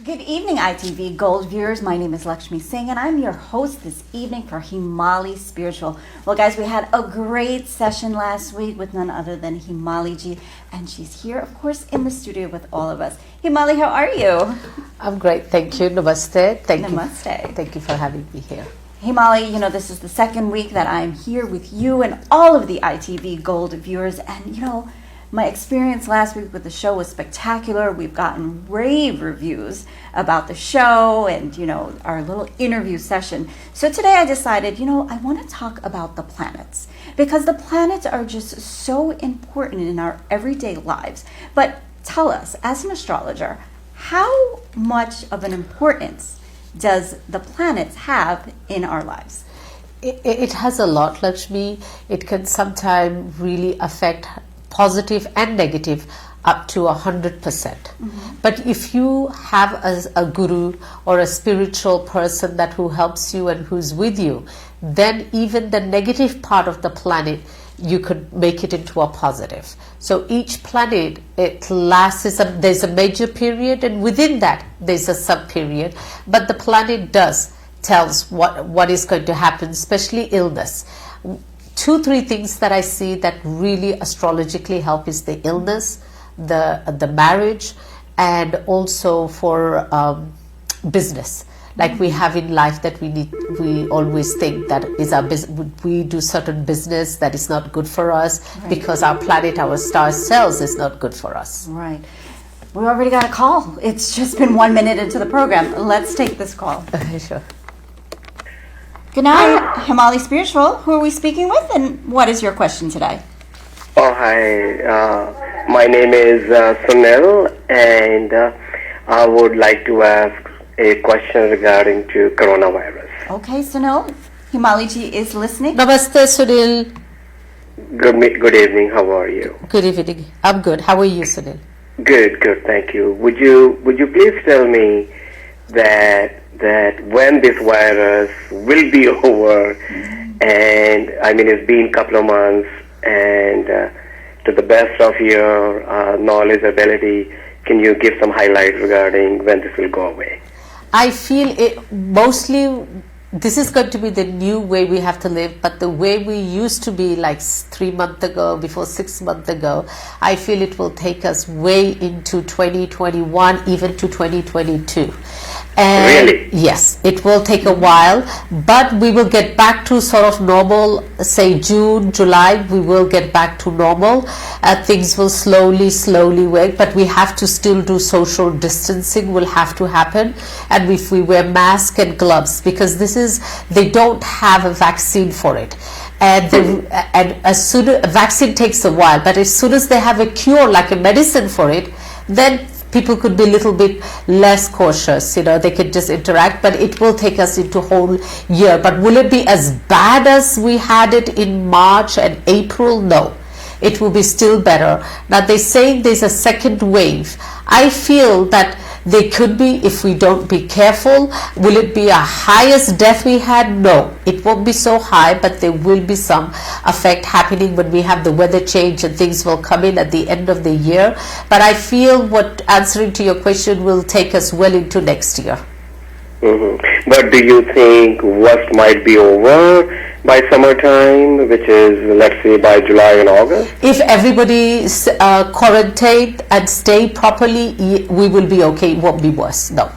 Good evening, ITV Gold viewers. My name is Lakshmi Singh, and I'm your host this evening for Himali Spiritual. Well, guys, we had a great session last week with none other than Himali ji, and she's here, of course, in the studio with all of us. Himali, how are you? I'm great, thank you. Namaste. Namaste. Thank you for having me here. Himali, this is the second week that I'm here with you and all of the ITV Gold viewers, and my experience last week with the show was spectacular. We've gotten rave reviews about the show and, our little interview session. So today I decided, I want to talk about the planets because the planets are just so important in our everyday lives. But tell us, as an astrologer, how much of an importance does the planets have in our lives? It has a lot, Lakshmi. It can sometimes really affect positive and negative up to 100%. But if you have a guru or a spiritual person who helps you and who's with you, then even the negative part of the planet, you could make it into a positive. So each planet, it lasts, there's a major period, and within that there's a sub period, but the planet tells what is going to happen, especially illness. 2-3 things that I see that really astrologically help is the illness, the marriage, and also for business. Like we have in life that we always think that is our business. We do certain business that is not good for us because our planet, our star cells is not good for us. Right. We already got a call. It's just been 1 minute into the program. Let's take this call. Sure. Good night, Himali Spiritual. Who are we speaking with, and what is your question today? Oh, hi. My name is Sunil, and I would like to ask a question regarding to coronavirus. Okay, Sunil. Himali ji is listening. Namaste, Sunil. Good evening. How are you? Good evening. I'm good. How are you, Sunil? Good. Thank you. Would you please tell me that when this virus will be over, and it's been a couple of months, and to the best of your knowledge, ability, can you give some highlights regarding when this will go away? I feel it mostly, this is going to be the new way we have to live, but the way we used to be like 3 months ago, before 6 months ago, I feel it will take us way into 2021, even to 2022. And really? Yes, it will take a while, but we will get back to sort of normal, say June, July, we will get back to normal. Things will slowly work, but we have to still do social distancing, will have to happen. And if we wear masks and gloves, because they don't have a vaccine for it. And as soon as a vaccine takes a while, but as soon as they have a cure, like a medicine for it, then people could be a little bit less cautious, they could just interact, but it will take us into a whole year. But will it be as bad as we had it in March and April? No. It will be still better. Now they're saying there's a second wave. I feel that they could be, if we don't be careful. Will it be a highest death we had? No, it won't be so high, but there will be some effect happening when we have the weather change and things will come in at the end of the year. But I feel answering to your question will take us well into next year. Mm-hmm. But do you think worst might be over by summertime, which is, let's say, by July and August? If everybody quarantine and stay properly, we will be okay. It won't be worse. No,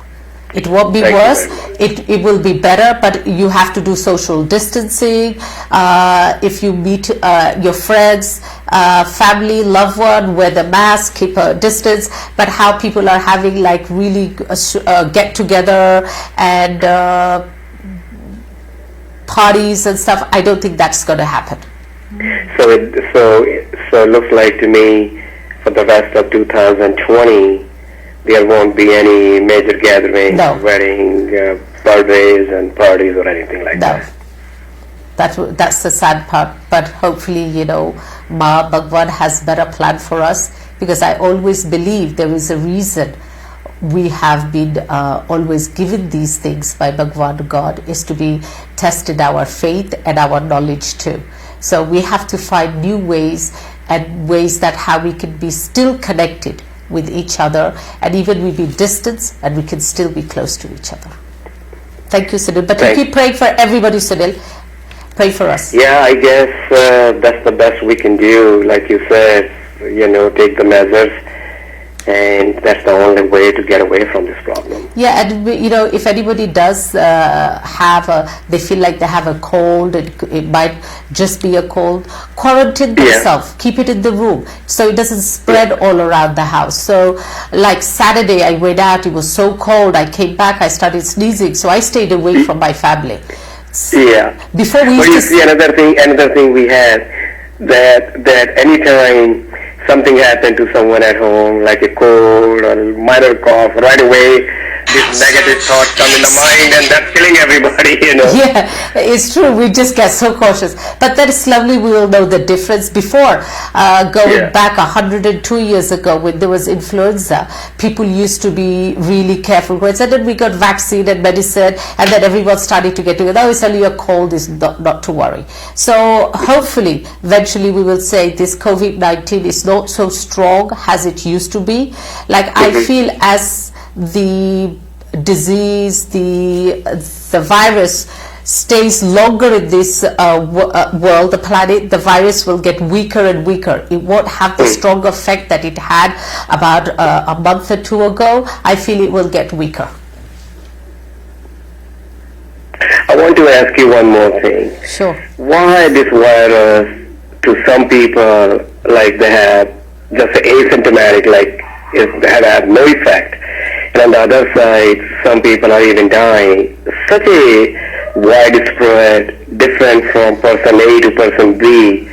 it won't be worse. It will be better, but you have to do social distancing. If you meet your friends, family, loved one, wear the mask, keep a distance. But how people are having like really get together and parties and stuff, I don't think that's going to happen. So it looks like to me for the rest of 2020 there won't be any major gatherings, wedding, birthdays and parties or anything like that. That's the sad part, but hopefully Ma Bhagwan has better plan for us, because I always believe there is a reason we have been always given these things by Bhagwan God, is to be tested our faith and our knowledge too. So we have to find new ways, and ways that how we can be still connected with each other, and even we be distant and we can still be close to each other. Thank you, Sunil. But you keep praying for everybody, Sunil. Pray for us. Yeah, I guess that's the best we can do. Like you said, take the measures, and that's the only way to get away from this problem. Yeah, and if anybody does they feel like they have a cold, it might just be a cold, quarantine themselves, keep it in the room so it doesn't spread all around the house. So like Saturday I went out, it was so cold, I came back, I started sneezing, so I stayed away from my family. Yeah. Before we but you see another thing we had, that anytime something happened to someone at home, like a cold or a minor cough, right away these negative thoughts come in the mind, and that's killing everybody, Yeah, it's true. We just get so cautious. But that is lovely. We will know the difference. Before, going back 102 years ago, when there was influenza, people used to be really careful. And then we got vaccine and medicine, and then everyone started to get together. Oh, it's only a cold, is not to worry. So hopefully, eventually we will say this COVID-19 is not so strong as it used to be. Like I feel as the disease, the virus stays longer in this world, the planet, the virus will get weaker and weaker. It won't have the strong effect that it had about a month or two ago. I feel it will get weaker. I want to ask you one more thing. Sure. Why this virus, to some people, like they have just asymptomatic, like they have no effect, and on the other side, some people are even dying. Such a widespread difference from person A to person B.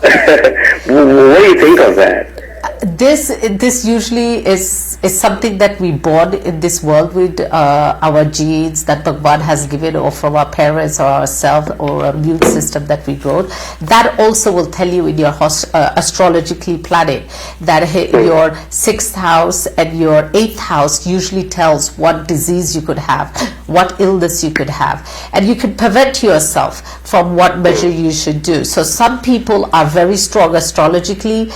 What do you think of that? This usually is something that we born in this world with, our genes that Bhagwan has given, or from our parents or ourselves, or a immune system that we grow. That also will tell you in your astrologically planet that your 6th house and your 8th house usually tells what disease you could have, what illness you could have, and you can prevent yourself from what measure you should do. So some people are very strong astrologically.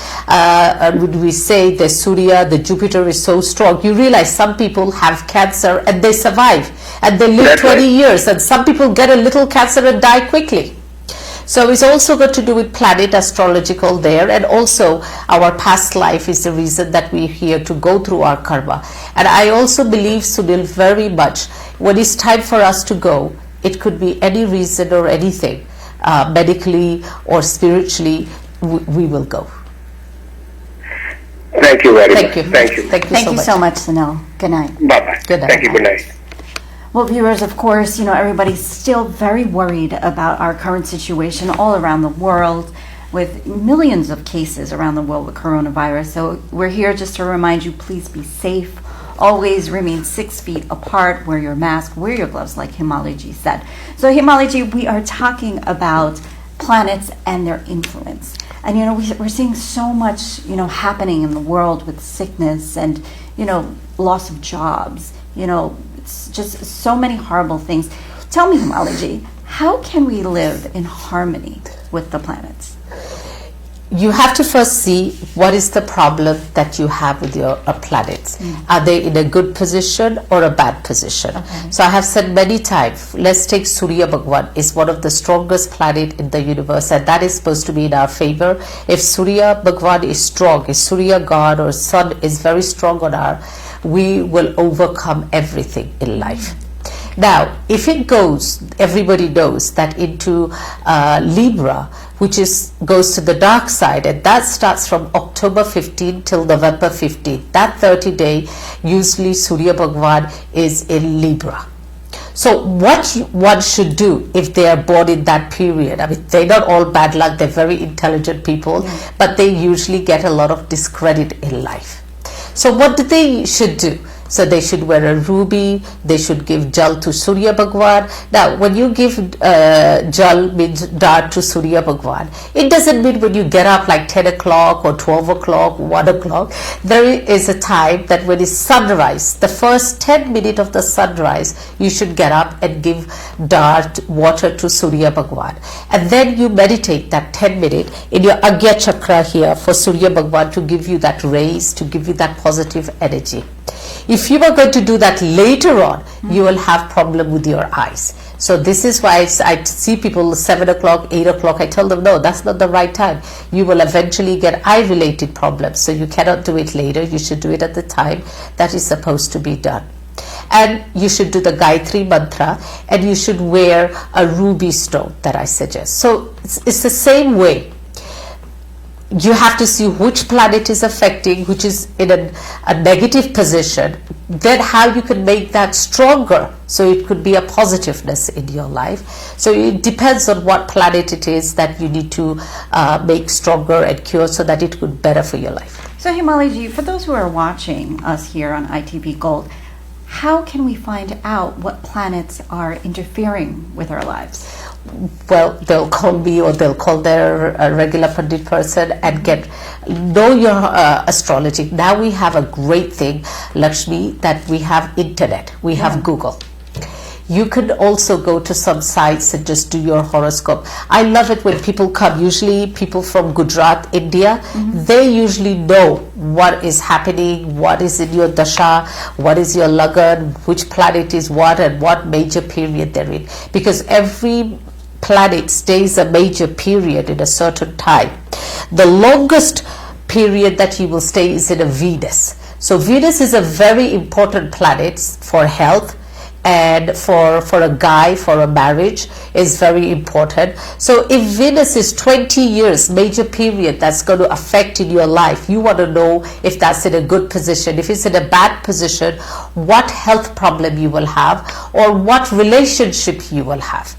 Would we say the Surya, the Jupiter is so strong? You realize some people have cancer and they survive and they live 20 years, and some people get a little cancer and die quickly. So it's also got to do with planet astrological there, and also our past life is the reason that we're here to go through our karma. And I also believe, Sunil, very much when it's time for us to go, it could be any reason or anything, medically or spiritually, we will go. Thank you very much. Thank you. Thank you. Thank you so much, Sunil. Good night. Bye-bye. Good night. Thank you. Good night. Well, viewers, of course, everybody's still very worried about our current situation all around the world, with millions of cases around the world with coronavirus. So we're here just to remind you, please be safe. Always remain 6 feet apart, wear your mask, wear your gloves, like Himali ji said. So Himali ji, we are talking about planets and their influence. And we're seeing so much happening in the world with sickness and loss of jobs. It's just so many horrible things. Tell me, Himalaji, how can we live in harmony with the planets? You have to first see what is the problem that you have with your planets. Are they in a good position or a bad position? Okay. So I have said many times, let's take Surya Bhagwan, is one of the strongest planet in the universe, and that is supposed to be in our favor. If Surya Bhagwan is strong, if Surya God or Sun is very strong on our, we will overcome everything in life. Now, if it goes, everybody knows that into Libra, which goes to the dark side, and that starts from October 15 till November 15. That 30 day, usually Surya Bhagwan is in Libra. So what one should do if they are born in that period, I mean, they're not all bad luck, they're very intelligent people, but they usually get a lot of discredit in life. So what they should do? So they should wear a ruby, they should give jal to Surya Bhagwan. Now, when you give jal, means dart to Surya Bhagwan, it doesn't mean when you get up like 10 o'clock or 12 o'clock, 1 o'clock. There is a time that when it's sunrise, the first 10 minutes of the sunrise, you should get up and give dart, water to Surya Bhagwan. And then you meditate that 10 minutes in your Agya Chakra here for Surya Bhagwan to give you that rays, to give you that positive energy. If you are going to do that later on, you will have problem with your eyes. So this is why I see people 7 o'clock, 8 o'clock. I tell them, no, that's not the right time. You will eventually get eye-related problems. So you cannot do it later. You should do it at the time that is supposed to be done. And you should do the Gayatri mantra, and you should wear a ruby stone that I suggest. So it's the same way. You have to see which planet is affecting, which is in a negative position, then how you can make that stronger so it could be a positiveness in your life. So it depends on what planet it is that you need to make stronger and cure so that it could be better for your life. So Himali ji, for those who are watching us here on ITV Gold, how can we find out what planets are interfering with our lives? Well, they'll call me or they'll call their regular Pandit person and know your astrology. Now we have a great thing, Lakshmi, that we have internet, we have Google. You can also go to some sites and just do your horoscope. I love it when people come, usually people from Gujarat, India, they usually know what is happening, what is in your dasha, what is your lagan, which planet is what, and what major period they're in. Because every planet stays a major period in a certain time. The longest period that he will stay is in a Venus. So Venus is a very important planet for health, and for a guy, for a marriage is very important. So if Venus is 20 years major period that's going to affect in your life, you want to know if that's in a good position. If it's in a bad position, what health problem you will have or what relationship you will have.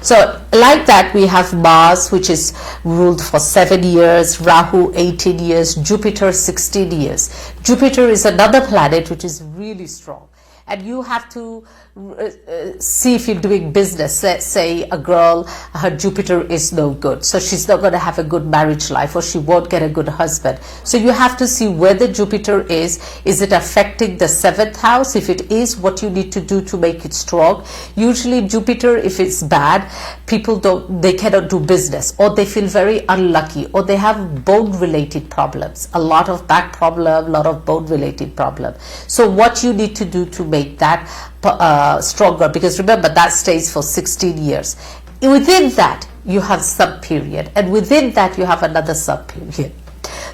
So like that, we have Mars, which is ruled for 7 years, Rahu 18 years, Jupiter 16 years. Jupiter is another planet which is really strong. And you have to see if you're doing business. Let's say a girl, her Jupiter is no good, so she's not going to have a good marriage life, or she won't get a good husband. So you have to see where the Jupiter is it affecting the 7th house? If it is, what you need to do to make it strong. Usually Jupiter, if it's bad, they cannot do business, or they feel very unlucky, or they have bone related problems, a lot of back problem, a lot of bone related problem. So what you need to do to make that stronger, because remember that stays for 16 years. Within that you have sub period, and within that you have another sub period.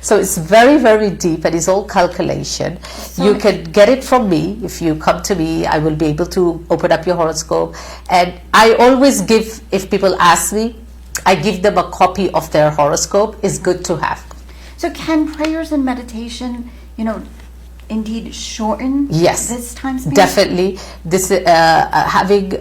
So it's very, very deep, and it's all calculation. You can get it from me. If you come to me, I will be able to open up your horoscope. And I always give, if people ask me, I give them a copy of their horoscope. It's good to have. So can prayers and meditation, indeed shorten this time span? Definitely. This having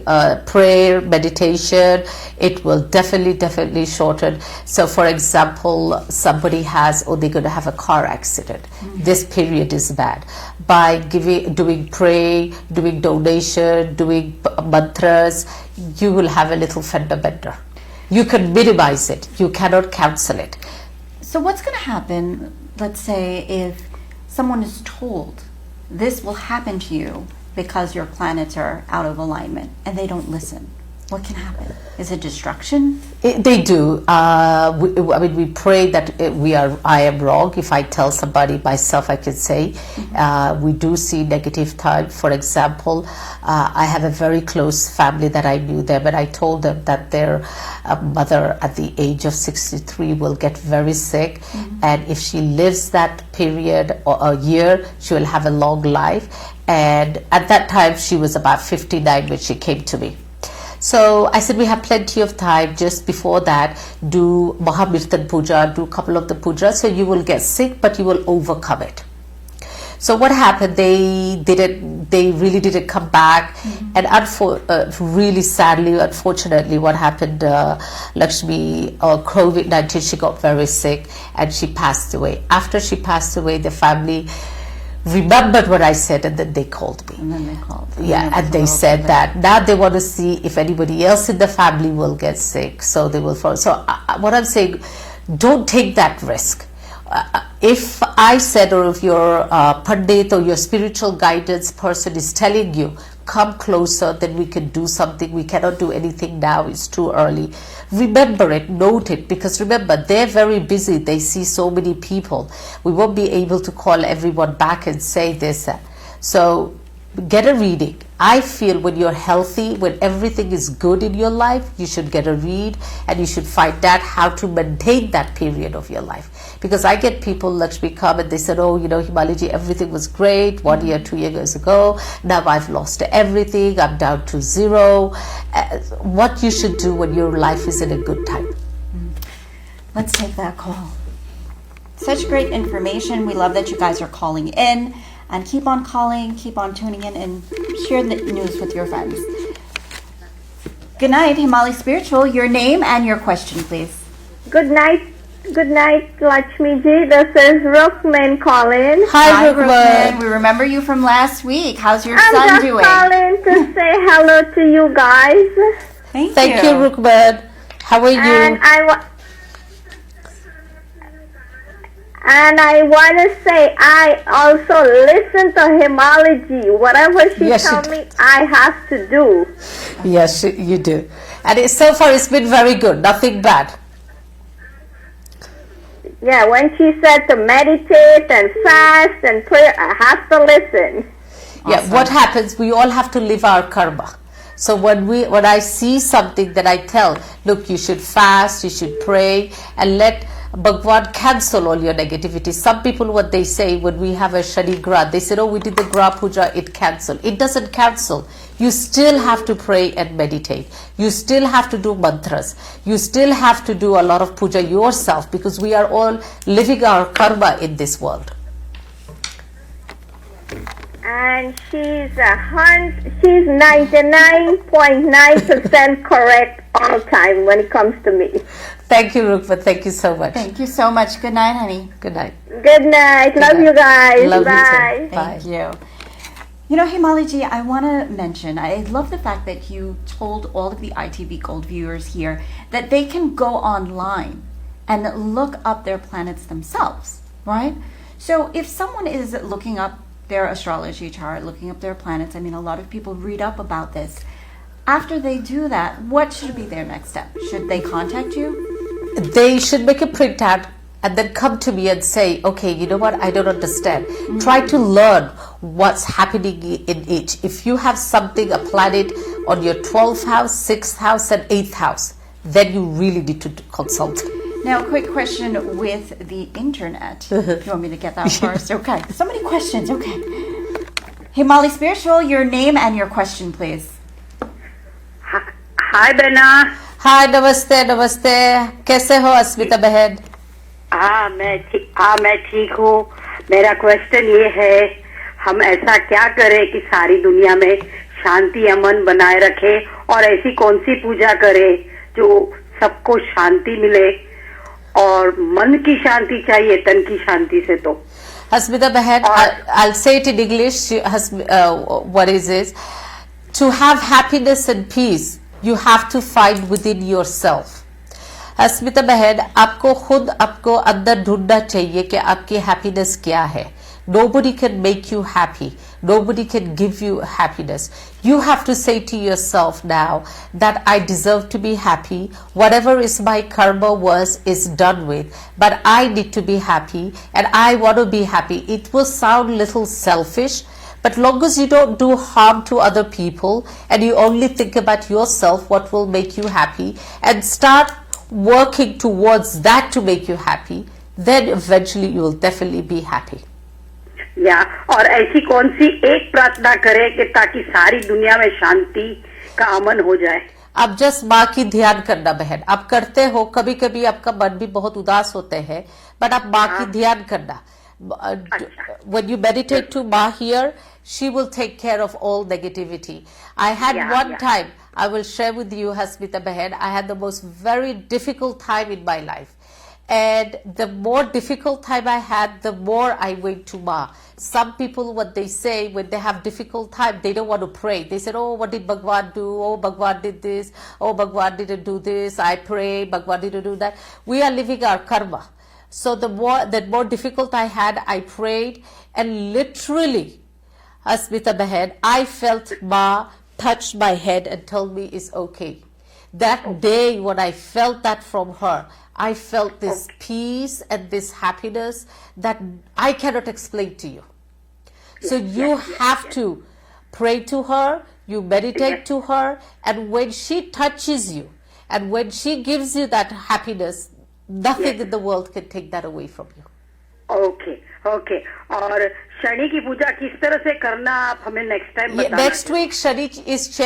prayer, meditation, it will definitely shorten. So for example, somebody they're going to have a car accident. This period is bad. By doing prayer, doing donation, doing mantras, you will have a little fender bender. You can minimize it. You cannot cancel it. So what's going to happen, let's say, if someone is told this will happen to you because your planets are out of alignment and they don't listen? What can happen? Is it destruction? They do. We pray that I am wrong. If I tell somebody, myself, I can say, we do see negative time. For example, I have a very close family that I knew them, and I told them that their mother at the age of 63 will get very sick, and if she lives that period or a year, she will have a long life. And at that time, she was about 59 when she came to me. So I said, we have plenty of time. Just before that, do Mahamirtan Puja, do a couple of the pujas, so you will get sick, but you will overcome it. So what happened? They really didn't come back, and really sadly, unfortunately, what happened? Lakshmi, COVID-19, she got very sick and she passed away. After she passed away, the family remembered what I said, and then they called me. And then they called. Yeah, it was and a they little said bit- that now they want to see if anybody else in the family will get sick, so they will follow. So what I'm saying, don't take that risk. If I said, or if your pandit or your spiritual guidance person is telling you, come closer, then we can do something. We cannot do anything now, it's too early. Remember it, note it, because remember, they're very busy. They see so many people. We won't be able to call everyone back and say this. So get a reading. I feel when you're healthy, when everything is good in your life, you should get a read, and you should find out how to maintain that period of your life. Because I get people, Lakshmi, come and they said, oh, Himali ji, everything was great 1 year, 2 years ago. Now I've lost everything. I'm down to zero. What you should do when your life is in a good time. Let's take that call. Such great information. We love that you guys are calling in. And keep on calling, keep on tuning in, and share the news with your friends. Good night, Himali Spiritual. Your name and your question, please. Good night, Lakshmi ji. This is Rukman calling. Hi, Rukman. Rukman. We remember you from last week. How's your I'm son just doing? calling to say hello to you guys. Thank you, Rukman. How are you? And I want to say I also listen to Himali ji. Whatever she Yes, tells you me, I have to do. Yes, you do. And so far it's been very good. Nothing bad. Yeah, when she said to meditate and fast and pray, I have to listen. Yeah, what happens, we all have to live our karma. So when I see something that I tell, look, you should fast, you should pray, and let Bhagwan cancel all your negativity. Some people, what they say when we have a Shani Gra, they said, oh, we did the Gra Puja, it cancelled. It doesn't cancel. You still have to pray and meditate. You still have to do mantras. You still have to do a lot of puja yourself, because we are all living our karma in this world. And she's 99.9% correct all time when it comes to me. Thank you, Rukma. Thank you so much. Thank you so much. Good night, honey. Good night. Good night. Love you guys. Love you too. Bye. Bye. Thank you. You know, Himali ji, I want to mention, I love the fact that you told all of the ITV Gold viewers here that they can go online and look up their planets themselves, right? So if someone is looking up their astrology chart, looking up their planets, I mean, a lot of people read up about this. After they do that, what should be their next step? Should they contact you? They should make a printout and then come to me and say, okay, you know what, I don't understand. Try to learn what's happening in each. If you have something, a planet on your 12th house, 6th house, and 8th house, then you really need to consult. Now, quick question with the internet. You want me to get that first? Okay. So many questions. Okay. Himali Spiritual, your name and your question, please. हाय बहना. हाय, नमस्ते नमस्ते. कैसे हो अस्मिता बहन? मैं ठीक हूँ. मेरा क्वेश्चन ये है, हम ऐसा क्या करें कि सारी दुनिया में शांति अमन बनाए रखे, और ऐसी कौन सी पूजा करें जो सबको शांति मिले, और मन की शांति चाहिए तन की शांति से. तो Hasmita Bahan, I'll say it in English. What is this? To have happiness and peace, you have to find within yourself. Hasmita Bahan, आपको खुद आपको अंदर ढूंढना चाहिए कि आपकी happiness क्या है. Nobody can make you happy. Nobody can give you happiness. You have to say to yourself now that I deserve to be happy. Whatever is my karma is done with. But I need to be happy and I want to be happy. It will sound a little selfish, but long as you don't do harm to other people and you only think about yourself, what will make you happy, and start working towards that to make you happy, then eventually you will definitely be happy. या और ऐसी कौन सी एक प्रार्थना करें कि ताकि सारी दुनिया में शांति का अमन हो जाए. आप जस्ट माँ की ध्यान करना बहन. आप करते हो, कभी कभी आपका मन भी बहुत उदास होते हैं, बट आप माँ की ध्यान करना. When you meditate to Ma here, she will take care of all negativity. I had one time, I will share with you, Hasmita Bahan, I had the most very difficult time in my life. And the more difficult time I had, the more I went to Ma. Some people, what they say when they have difficult time, they don't want to pray. They said, oh, what did Bhagwan do? Oh, Bhagwan did this. Oh, Bhagwan didn't do this. I pray. Bhagwan didn't do that. We are living our karma. So the more difficult I had, I prayed, and literally, Asmita Behen, I felt Ma touch my head and told me it's okay. That day when I felt that from her, I felt this peace and this happiness that I cannot explain to you. So you have to pray to her, you meditate to her, and when she touches you and when she gives you that happiness, nothing in the world can take that away from you. Okay okay और शनि की पूजा किस तरह से करना आप हमें next time बताना next week Shani इस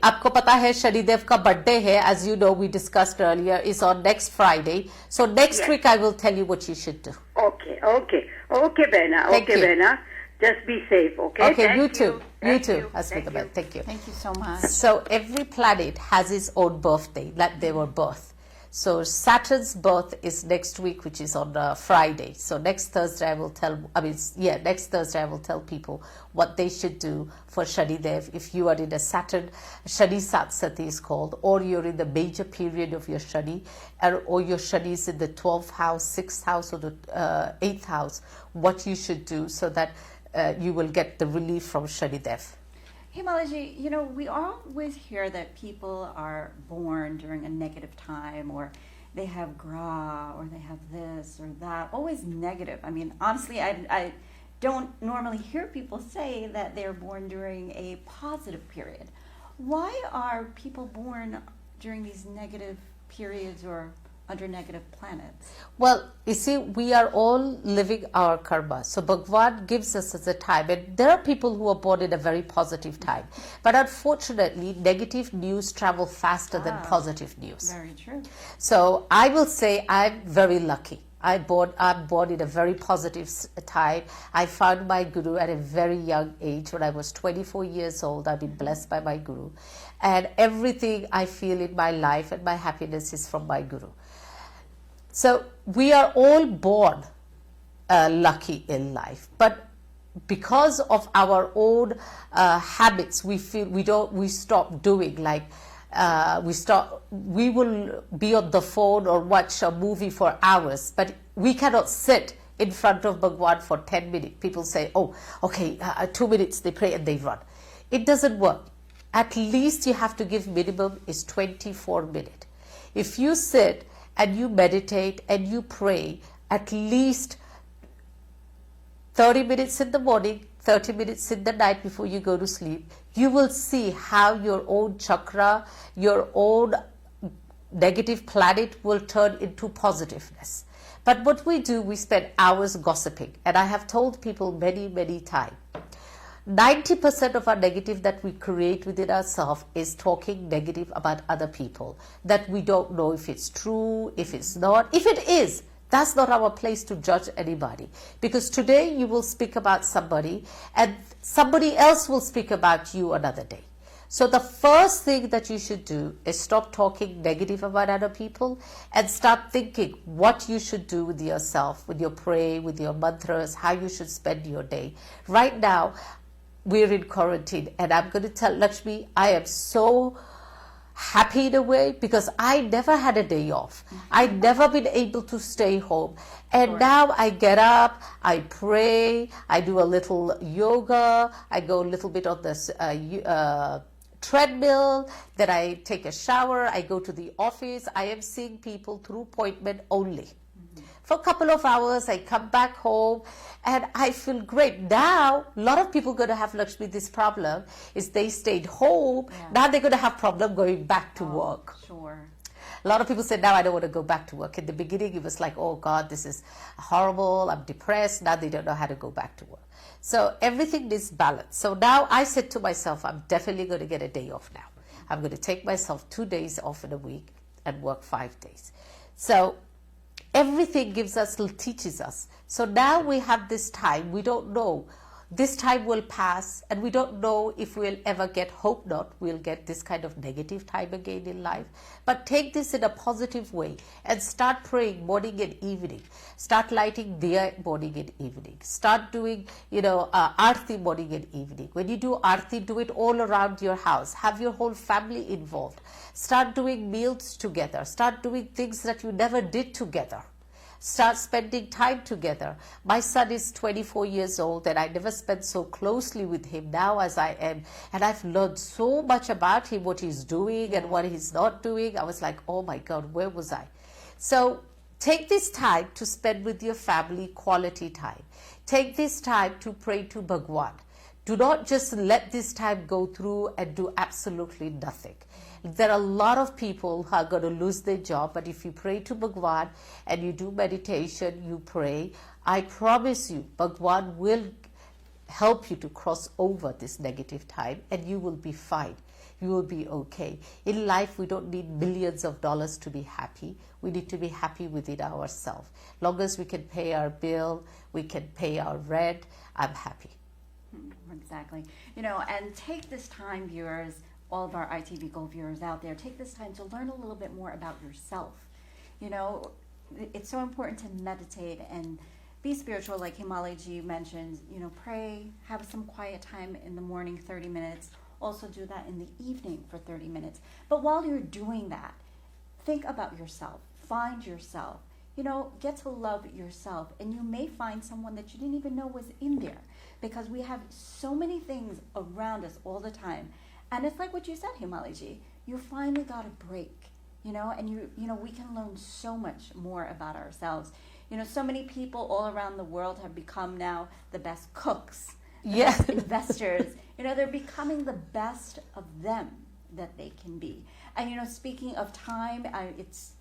आपको पता है शनिदेव का बर्थडे है as you know we discussed earlier is on next Friday so next week I will tell you what you should do okay okay okay बहना just be safe, okay? Okay, Thank you too. You too, Thank you. Thank you. Thank you so much. So every planet has its own birthday, like their birth. So Saturn's birth is next week, which is on Friday. So next Thursday next Thursday I will tell people what they should do for Shani Dev if you are in a Saturn, Shani Satsati is called, or you're in the major period of your Shani, or your Shani is in the 12th house, 6th house, or the 8th house, what you should do so that you will get the relief from Shani Dev. Himalaji, we always hear that people are born during a negative time, or they have gra, or they have this or that, always negative. I mean, honestly, I don't normally hear people say that they're born during a positive period. Why are people born during these negative periods or under negative planets? Well, you see, we are all living our karma. So Bhagwan gives us as a time, and there are people who are born in a very positive time. But unfortunately, negative news travel faster than positive news. Very true. So I will say I'm very lucky. I'm born in a very positive time. I found my guru at a very young age. When I was 24 years old, I've been blessed by my guru. And everything I feel in my life and my happiness is from my guru. So we are all born lucky in life, but because of our own habits, we feel we stop doing, like we will be on the phone or watch a movie for hours, but we cannot sit in front of Bhagwan for 10 minutes. People say, oh, okay, 2 minutes, they pray and they run. It doesn't work. At least you have to give minimum is 24 minutes. If you sit and you meditate and you pray at least 30 minutes in the morning, 30 minutes in the night before you go to sleep, you will see how your own chakra, your own negative planet will turn into positiveness. But what we do, we spend hours gossiping. And I have told people many, many times, 90% of our negative that we create within ourselves is talking negative about other people, that we don't know if it's true, if it's not. If it is, that's not our place to judge anybody, because today you will speak about somebody and somebody else will speak about you another day. So the first thing that you should do is stop talking negative about other people and start thinking what you should do with yourself, with your pray, with your mantras, how you should spend your day. Right now, we're in quarantine, and I'm going to tell Lakshmi, I am so happy in a way, because I never had a day off. I'd never been able to stay home. And now I get up, I pray, I do a little yoga, I go a little bit on this treadmill, then I take a shower, I go to the office. I am seeing people through appointment only. For a couple of hours, I come back home and I feel great. Now, a lot of people are going to have, Lakshmi, this problem is they stayed home. Yeah. Now they're going to have problem going back to work. Sure. A lot of people said, now I don't want to go back to work. In the beginning, it was like, oh God, this is horrible. I'm depressed. Now they don't know how to go back to work. So everything is balanced. So now I said to myself, I'm definitely going to get a day off now. I'm going to take myself 2 days off in a week and work 5 days. So everything teaches us. So now we have this time. We don't know. this time will pass, and we don't know if we'll ever get, hope not, we'll get this kind of negative time again in life. But take this in a positive way and start praying morning and evening. Start lighting diya morning and evening. Start doing, aarti morning and evening. When you do aarti, do it all around your house. Have your whole family involved. Start doing meals together. Start doing things that you never did together. Start spending time together. My son is 24 years old, and I never spent so closely with him now as I am. And I've learned so much about him, what he's doing and what he's not doing. I was like, oh my God, where was I? So take this time to spend with your family, quality time. Take this time to pray to Bhagwan. Do not just let this time go through and do absolutely nothing. There are a lot of people who are going to lose their job, but if you pray to Bhagwan and you do meditation, you pray, I promise you, Bhagwan will help you to cross over this negative time, and you will be fine. You will be okay. In life, we don't need millions of dollars to be happy. We need to be happy within ourselves. Long as we can pay our bill, we can pay our rent, I'm happy. Exactly. And take this time, viewers, all of our ITV Gold viewers out there, take this time to learn a little bit more about yourself. It's so important to meditate and be spiritual, like Himali ji mentioned. Pray, have some quiet time in the morning, 30 minutes. Also do that in the evening for 30 minutes. But while you're doing that, think about yourself. Find yourself. Get to love yourself, and you may find someone that you didn't even know was in there, because we have so many things around us all the time. And it's like what you said, Himali ji, you finally got a break, and we can learn so much more about ourselves. So many people all around the world have become now the best cooks, the best investors. They're becoming the best of them that they can be. And, speaking of time, it's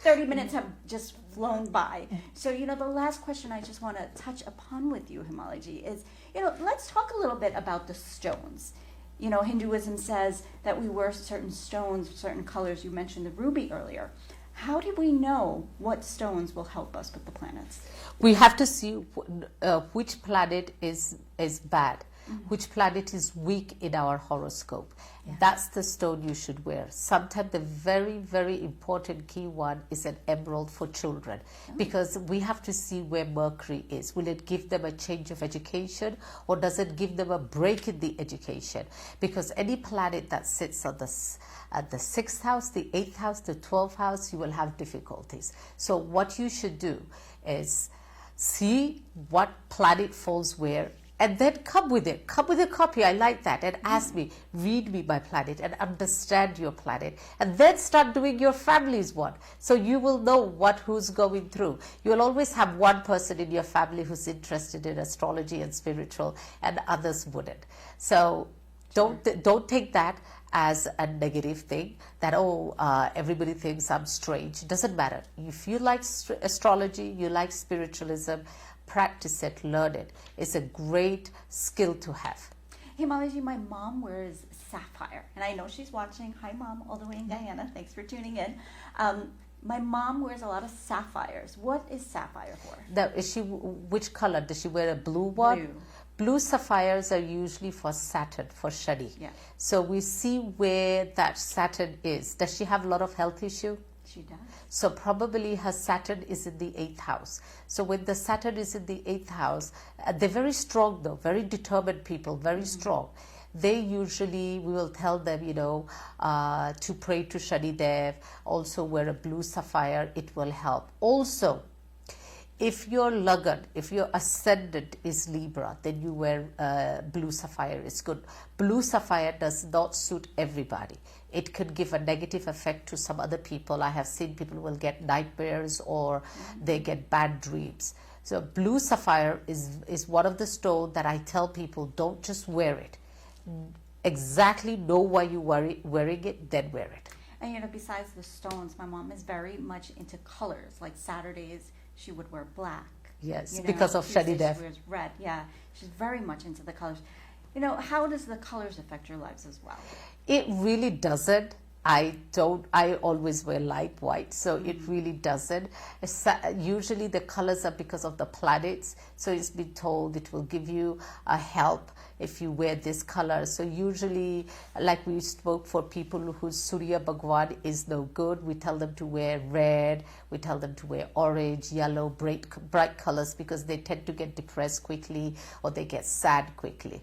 30 minutes have just flown by. So, the last question I just want to touch upon with you, Himali ji, is, let's talk a little bit about the stones. Hinduism says that we wear certain stones, certain colors. You mentioned the ruby earlier. How do we know what stones will help us with the planets? We have to see which planet is bad, which planet is weak in our horoscope. Yeah. That's the stone you should wear. Sometimes the very, very important key one is an emerald for children, because we have to see where Mercury is. Will it give them a change of education, or does it give them a break in the education? Because any planet that sits on at the 6th house, the 8th house, the 12th house, you will have difficulties. So what you should do is see what planet falls where, and then come with it. Come with a copy. I like that. And ask me, read me my planet and understand your planet. And then start doing your family's one. So you will know who's going through. You'll always have one person in your family who's interested in astrology and spiritual, and others wouldn't. So don't take that as a negative thing, that everybody thinks I'm strange. It doesn't matter. If you like astrology, you like spiritualism, practice it, learn it. It's a great skill to have. Himali ji, my mom wears sapphire, and I know she's watching. Hi, Mom, all the way in Guyana. Thanks for tuning in. My mom wears a lot of sapphires. What is sapphire for? Which color? Does she wear a blue one? Blue. Blue sapphires are usually for Saturn, for Shani. Yeah. So we see where that Saturn is. Does she have a lot of health issue? She does. So probably her Saturn is in the 8th house. So when the Saturn is in the 8th house, they're very strong though, very determined people, very strong. They usually, we will tell them, to pray to Shani Dev, also wear a blue sapphire, it will help. Also, if your Lagan, if your ascendant is Libra, then you wear blue sapphire. It's good. Blue sapphire does not suit everybody. It could give a negative effect to some other people. I have seen people will get nightmares, or they get bad dreams. So blue sapphire is one of the stones that I tell people, don't just wear it. Exactly know why you're wearing it, then wear it. And besides the stones, my mom is very much into colors. Like Saturdays, she would wear black. Yes, because of Shani Dev. She wears red. Yeah, she's very much into the colors. How does the colors affect your lives as well? It really doesn't. I always wear light white, so it really doesn't. Usually the colors are because of the planets, so it's been told it will give you a help if you wear this color. So usually, like we spoke for people whose Surya Bhagwan is no good, we tell them to wear red, we tell them to wear orange, yellow, bright colors, because they tend to get depressed quickly or they get sad quickly.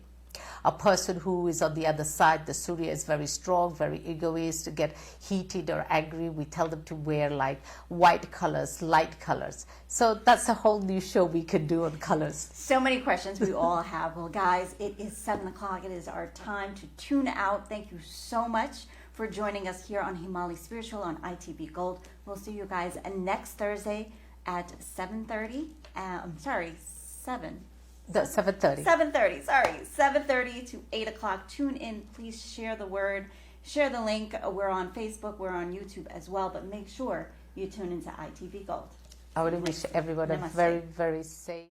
A person who is on the other side, the Surya is very strong, very egoist, get heated or angry, we tell them to wear like white colors, light colors. So that's a whole new show we could do on colors. So many questions we all have. Well, guys, it is 7 o'clock. It is our time to tune out. Thank you so much for joining us here on Himali Spiritual on ITV Gold. We'll see you guys next Thursday at 7:30. 7:30 to 8 o'clock. Tune in. Please share the word. Share the link. We're on Facebook. We're on YouTube as well. But make sure you tune into ITV Gold. I want to wish everyone a Namaste. very, very safe